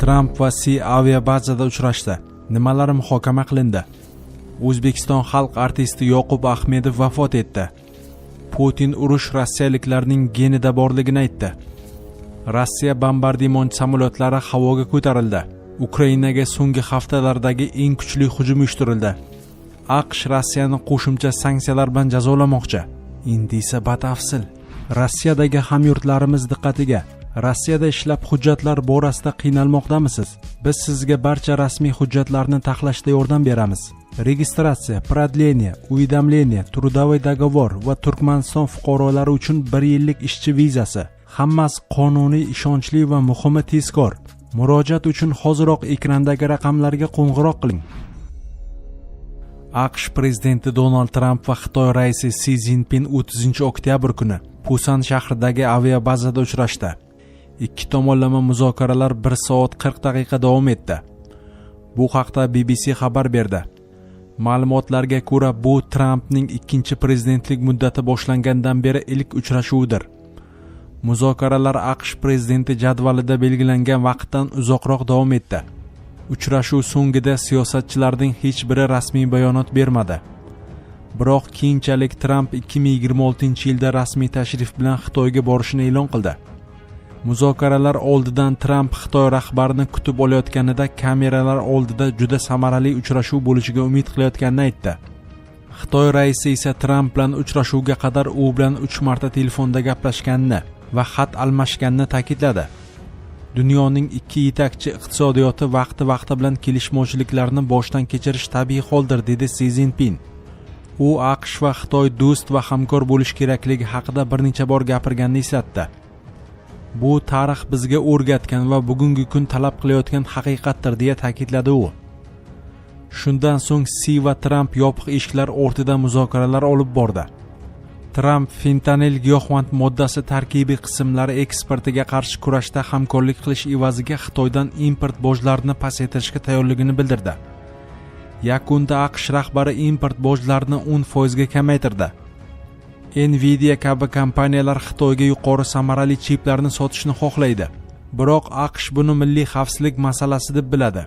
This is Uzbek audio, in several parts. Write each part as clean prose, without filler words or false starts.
Tramp va Si aviabazada uchrashdi. Nimalar muhokama qilindi? O'zbekiston xalq artisti Yoqub Ahmedov vafot etdi. Putin urush rossiyaliklarning genida borligini aytdi. Rossiya bombardimonchi samolyotlari havoga ko'tarildi. Ukrainaga so'nggi haftalardagi eng kuchli hujum uyushtirildi. AQSh Rossiyani qo'shimcha sanksiyalar bilan jazolamoqchi. Endi esa batafsil. Rossiyadagi hamyurtlarimiz diqqatiga. Rossiyada ishlab hujjatlar borasida qiynalmoqdamisiz? Biz sizga barcha rasmiy hujjatlarni taxlashda yordam beramiz. Registratsiya, продление, уведомление, трудовой договор va Turkmaniston fuqarolari uchun 1 yillik ishchi vizasi. Hammasi qonuniy, ishonchli va muhimi tezkor. Murojaat uchun hoziroq ekrandagi raqamlarga qo'ng'iroq qiling. AQSh prezidenti Donald Tramp va Xitoy raisi Si Zinpin 30-oktyabr kuni Pusan shahridagi aviabazada uchrashdi. Ikki tomonlama muzokaralar 1 soat 40 daqiqa davom etdi. Bu haqda BBC xabar berdi. Ma'lumotlarga ko'ra, bu Trampning ikkinchi prezidentlik muddati boshlangandan beri ilk uchrashuvidir. Muzokaralar AQSh prezidenti jadvalida belgilangan vaqtdan uzoqroq davom etdi. Uchrashuv so'ngida siyosatchilarning hech biri rasmiy bayonot bermadi. Biroq keyinchalik Tramp 2026-yilda rasmiy tashrif bilan Xitoyga borishini e'lon qildi. Muzokaralar oldidan Tramp Xitoy rahbarini kutib olayotganida kameralar oldida juda samarali uchrashuv bo'lishiga umid qilayotganini aytdi. Xitoy raisi esa Tramp bilan uchrashuvga qadar u bilan 3 marta telefonda gaplashganini va xat almashganini ta'kidladi. Dunyoning ikki yetakchi iqtisodiyoti vaqti bilan kelishmovchiliklarni boshdan kechirish tabiiy holdir, dedi Si Zinpin. U AQSh va Xitoy do'st va hamkor bo'lish kerakligi haqida bir necha bor gapirganini eslatdi. Bu tarix bizga o'rgatgan va bugungi kun talab qilayotgan haqiqatdir, deya ta'kidladi u. Shundan so'ng Si va Tramp yopiq eshiklar ortida muzokaralar olib bordi. Tramp fentanil giyohvand moddasi tarkibiy qismlari eksportiga qarshi kurashda hamkorlik qilish evaziga Xitoydan import bojlarini pasaytirishga tayyorligini bildirdi. Yakunda AQSh rahbari import bojlarini 10% ga kamaytirdi. Nvidia kabi kompaniyalar Xitoyga yuqori samarali chiplarni sotishni xohlaydi. Biroq AQSh buni milliy xavfsizlik masalasi deb biladi.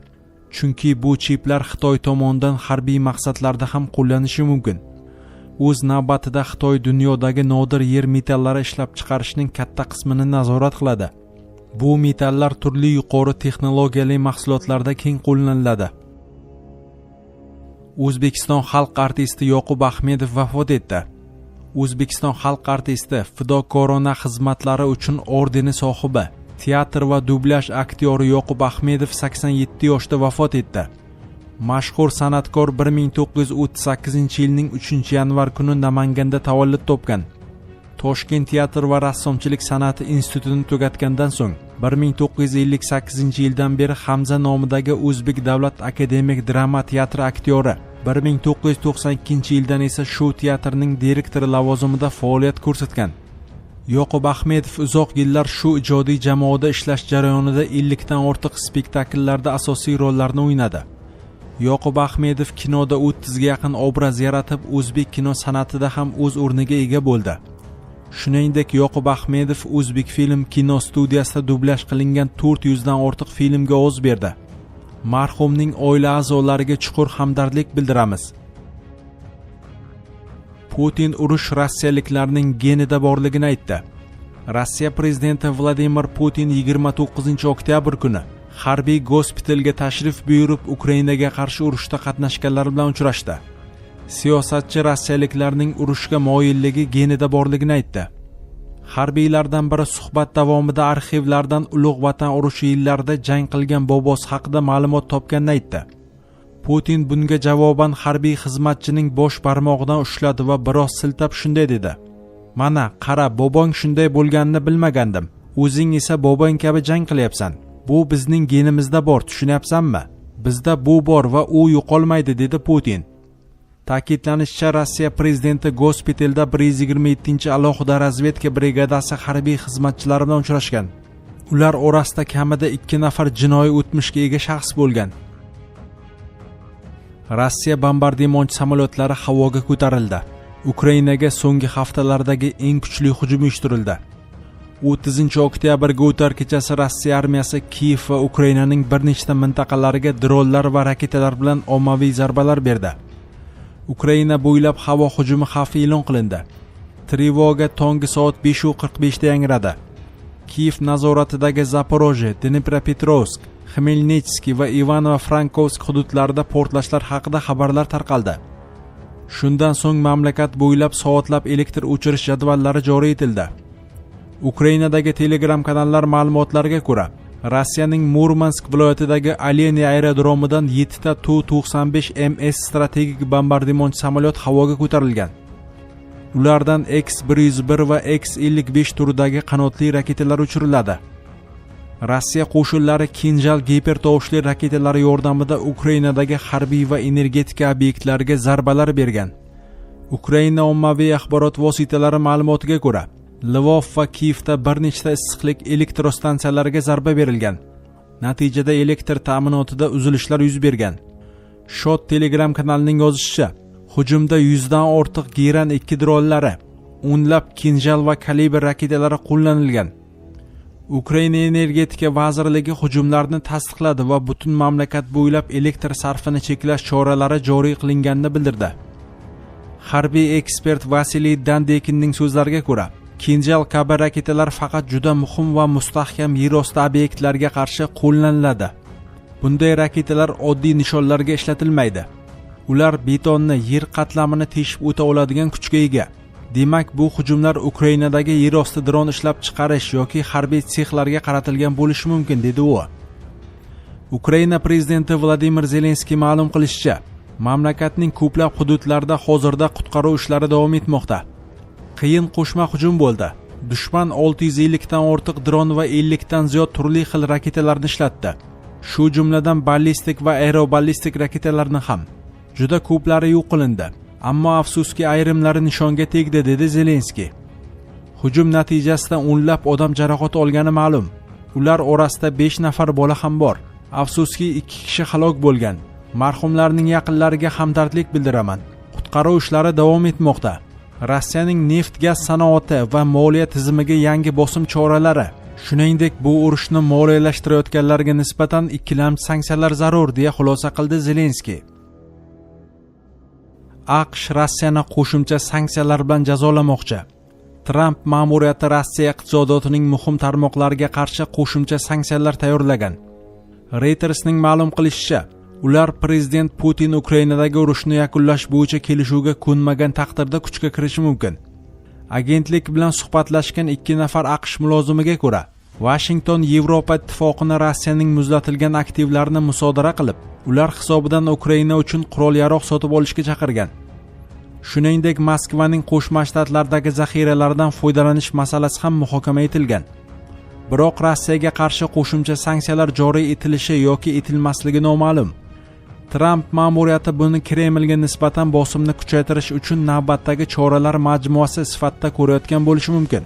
Chunki bu chiplar Xitoy tomonidan harbiy maqsadlarda ham qo'llanishi mumkin. O'z navbatida Xitoy dunyodagi nodir yer metallari ishlab chiqarishning katta qismini nazorat qiladi. Bu metallar turli yuqori texnologiyali mahsulotlarda keng qo'llaniladi. O'zbekiston xalq artisti Yoqub Ahmedov vafot etdi. O'zbekiston xalq artisti fidokorona xizmatlari uchun ordeni sohibi, teatr va dublyaj aktyori Yoqub Ahmedov 87 yoshda vafot etdi. Mashhur san'atkor 1938-yilning 3-yanvar kuni Namanganda tavallud topgan. Toshkent teatr va rassomchilik san'ati institutini tugatgandan so'ng 1958-yildan beri Hamza nomidagi O'zbek davlat akademik drama teatri aktyori, 1992-yildan esa shu teatrning direktori lavozimida faoliyat ko'rsatgan. Yoqub Ahmedov uzoq yillar shu ijodiy jamoada ishlash jarayonida 50 dan ortiq spektakllarda asosiy rollarni o'ynadi. Yoqub Ahmedov kinoda 30 ga yaqin obraz yaratib, o'zbek kino san'atida ham o'z o'rniga ega bo'ldi. Shuningdek, Yoqub Ahmedov O'zbek film kino studiyasida dublyaj qilingan 400 dan ortiq filmga ovoz berdi. Marhumning oila a'zolariga chuqur hamdardlik bildiramiz. Putin urush rossiyaliklarning genida borligini aytdi. Rossiya prezidenti Vladimir Putin 29-oktyabr kuni harbiy gospitalga tashrif buyurib, Ukrainaga qarshi urushda qatnashganlar bilan uchrashdi. Siyosatchi rossiyaliklarning urushga moyilligi genida borligini aytdi. Harbiylardan biri suhbat davomida arxivlardan Ulug' Vatan urushi yillarida jang qilgan bobosi haqida ma'lumot topganini aytdi. Putin bunga javoban harbiy xizmatchining bosh barmog'idan ushladi va biroz siltab shunday dedi: "Mana, qara, bobong shunday bo'lganini bilmagandim. O'zing esa bobong kabi jang qilyapsan. Bu bizning genimizda bor, tushunyapsanmi? Bizda bu bor va u yo'qolmaydi", dedi Putin. Ta'kidlanishicha, Rossiya prezidenti gospitalda 127-alohida razvedka brigadasi harbiy xizmatchilari bilan uchrashgan. Ular orasida kamida 2 nafar jinoiy o'tmishga ega shaxs bo'lgan. Rossiya bombardimonchi samolyotlari havoga ko'tarildi. Ukrainaga so'nggi haftalardagi eng kuchli hujum uyushtirildi. 30 oktyabrga o'tar kechasi Rossiya armiyasi Kiyev va Ukrainaning bir nechta mintaqalariga dronlar va raketalar bilan ommaviy zarbalar berdi. Ukraina bo'ylab havo hujumi xavfi e'lon qilindi. Trevoga tongi soat 5:45 da yangradi. Kiyev nazoratidagi Zaporojye, Dnepropetrovsk, Xmelnitskiy va Ivano-Frankovsk hududlarida portlashlar haqida xabarlar tarqaldi. Shundan so'ng mamlakat bo'ylab soatlab elektr o'chirish jadvallari joriy etildi. Ukrainadagi Telegram kanallar ma'lumotlariga ko'ra, Rossiyaning Murmansk viloyatidagi Oleni aerodromidan 7 ta Tu-95MS strategik bombardimonchi samolyot havoga ko'tarilgan. Ulardan X-101 va X-55 turidagi qanotli raketalar uchiriladi. Rossiya qo'shinlari Kinjal gipertovushli raketalari yordamida Ukrainadagi harbiy va energetika obyektlariga zarbalar bergan. Ukraina ommaviy axborot vositalari ma'lumotiga ko'ra, Lvov va Kiyevda bir nechta issiqlik elektrostansiyalariga zarba berilgan. Natijada elektr ta'minotida uzilishlar yuz bergan. Shot Telegram kanalining yozishicha, hujumda 100 dan ortiq Geran 2 dronlari, o'nlab Kinjal va kalibr raketalari qo'llanilgan. Ukraina energetika vazirligi hujumlarni tasdiqladi va butun mamlakat bo'ylab elektr sarfini cheklash choralari joriy qilinganini bildirdi. Harbiy ekspert Vasiliy Dandekinning so'zlariga ko'ra, Kinjal kabi raketalar faqat juda muhim va mustahkam yerosti obyektlarga qarshi qo'llaniladi. Bunday raketalar oddiy nishonlarga ishlatilmaydi. Ular betonni, yer qatlamini teshib o'ta oladigan kuchga ega. Demak, bu hujumlar Ukrainadagi yerosti dron ishlab chiqarish yoki harbiy sexlarga qaratilgan bo'lishi mumkin, dedi u. Ukraina prezidenti Vladimir Zelenskiy ma'lum qilishicha, mamlakatning ko'plab hududlarida hozirda qutqaruv ishlari davom etmoqda. Qiyin qo'shma hujum bo'ldi. Dushman 650 dan ortiq dron va 50 dan ziyod turli xil raketalarni ishlatdi. Shu jumladan ballistik va aeroballistik raketalarni ham. Juda ko'plari yo'q qilindi. Ammo afsuski ayrimlari nishonga tegdi, dedi Zelenskiy. Hujum natijasida o'nlab odam jarohat olgani ma'lum. Ular orasida 5 nafar bola ham bor. Afsuski 2 kishi halok bo'lgan. Marhumlarning yaqinlariga hamdardlik bildiraman. Qutqaruv ishlari davom etmoqda. Rossiyaning neft-gaz sanoati va moliya tizimiga yangi bosim choralari, shuningdek bu urushni moliyalashtirayotganlarga nisbatan ikkilamchi sanksiyalar zarur, deya xulosa qildi Zelenskiy. AQSh Rossiyani qo'shimcha sanksiyalar bilan jazolamoqchi. Tramp ma'muriyati Rossiya iqtisodiyotining muhim tarmoqlariga qarshi qo'shimcha sanksiyalar tayyorlagan. Reutersning ma'lum qilishicha, ular prezident Putin Ukrainadagi urushni yakunlash bo'yicha kelishuvga ko'nmagan taqdirda kuchga kirishi mumkin. Agentlik bilan suhbatlashgan 2 nafar AQSh mulozimiga ko'ra, Washington Yevropa ittifoqini Rossiyaning muzlatilgan aktivlarini musodara qilib, ular hisobidan Ukraina uchun qurol-yarog' sotib olishga chaqirgan. Shuningdek, Moskvaning Qo'shma Shtatlardagi zaxiralaridan foydalanish masalasi ham muhokama etilgan. Biroq Rossiyaga qarshi qo'shimcha sanksiyalar joriy etilishi yoki etilmasligi noma'lum. Tramp ma'muriyati buni Kremlga nisbatan bosimni kuchaytirish uchun navbatdagi choralar majmuasi sifatida ko'rayotgan bo'lishi mumkin.